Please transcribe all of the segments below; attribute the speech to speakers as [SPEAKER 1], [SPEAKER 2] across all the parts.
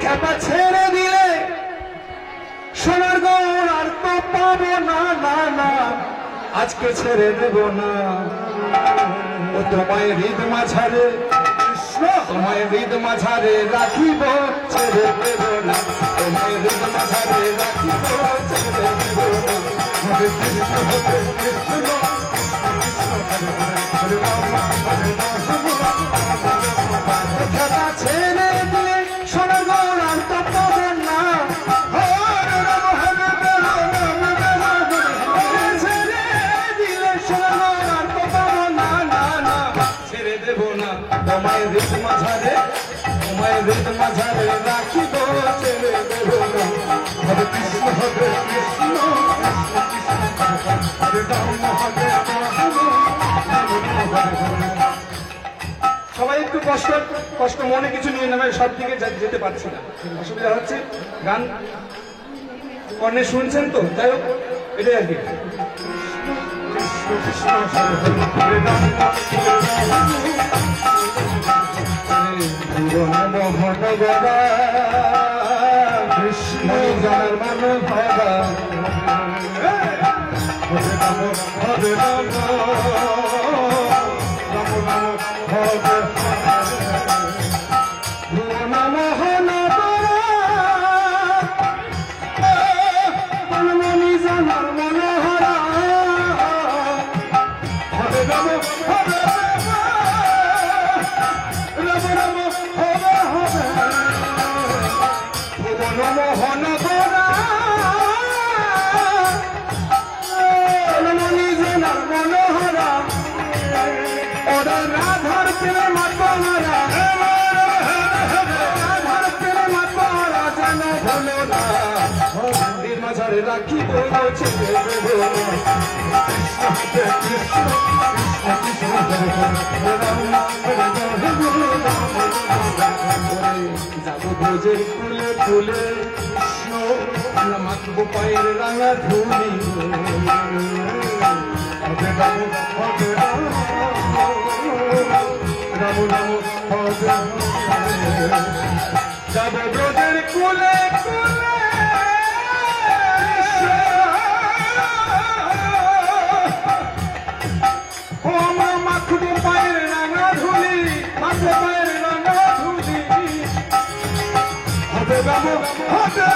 [SPEAKER 1] খেপা ছেড়ে দিলে সোনার গৌর আর তো পাবো না, না না আজকে ছেড়ে দেব না। ও তোমায় হৃদ মাঝারে কৃষ্ণ, তোমায় হৃদ মাঝারে রাখিব, ছেড়ে দেব না। তোমায় হৃদ মাঝারে রাখিব, ছেড়ে দেব না। হরে কৃষ্ণ হরে কৃষ্ণ, হরে রাম হরে রাম। খেপা ছেড়ে দিলে সোনার গৌর আর তো পাবো না। তোমায় হৃদ মাঝারে, তোমায় হৃদ মাঝারে রাখিব, ছেড়ে দেব না। হরে কৃষ্ণ হরে কৃষ্ণ, হরে রাম হরে রাম। সবাই একটু কষ্ট মনে কিছু নিয়ে নেবে, সব দিকে যেতে পারছি না, অসুবিধা হচ্ছে। গান কর্ণে শুনছেন তো, যাই হোক এটাই আর কি। কৃষ্ণ হরে রাম মোহন গদা কৃষ্ণ জানার মান ভগা। হরে রাম হরে রাম, রাম রাম হরে ভুবন মোহন মনি জানার মনোহরা। হরে রাম হরে মোহন গোরা মনিজনার মনোহরা। ওরা রাধার প্রেম আত্মহারা, রাধার প্রেম আত্মহারা যেন ভুলো না। হৃদ মাঝারে রাখিব, ছেড়ে দেব না। কৃষ্ণ হরে কৃষ্ণ, কৃষ্ণ কৃষ্ণ হরে রাম হরে রাম। যাব ভোজের কুলে কুলে কৃষ্ণ, মাখবো পায়ের রাঙা ধুলি। হরে রাম হরে রাম, রাম রাম হরে রাম। যাব ভোজের কুলে কুলে ও মা, মাখবো পায়ের রাঙা ধুলি, মাখবো পায়ের রাঙা ধুলি। হরে রাম হরে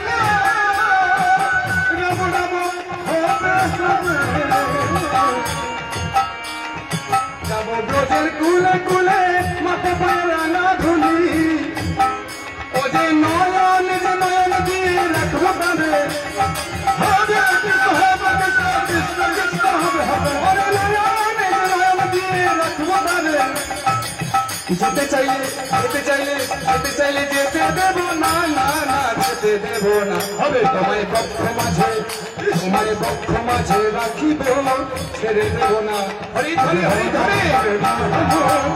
[SPEAKER 1] রাম, রাম রাম হরে রাম। যাব ব্রজের কুলে কুলে, মাথা পায়ে রাঙা ধুলি। ও যে নয়ন, যে নয়ন দিয়ে রাখবো কাঁধে। হরে কৃষ্ণ হরে কৃষ্ণ, কৃষ্ণ কৃষ্ণ হবে হবে। হরে নয়ন, যে নয়ন দিয়ে রাখবো কাঁধে। যেতে চাইলে যেতে চাইলে যেতে চাইলে যেতে দেব না, না না যেতে দেব না। হবে তোমায় বক্ষ মাঝে, তোমায় বক্ষ মাঝে রাখিব, ছেড়ে দেব না। হরি ধরে হরি ধরে হরে রাম হরে রাম।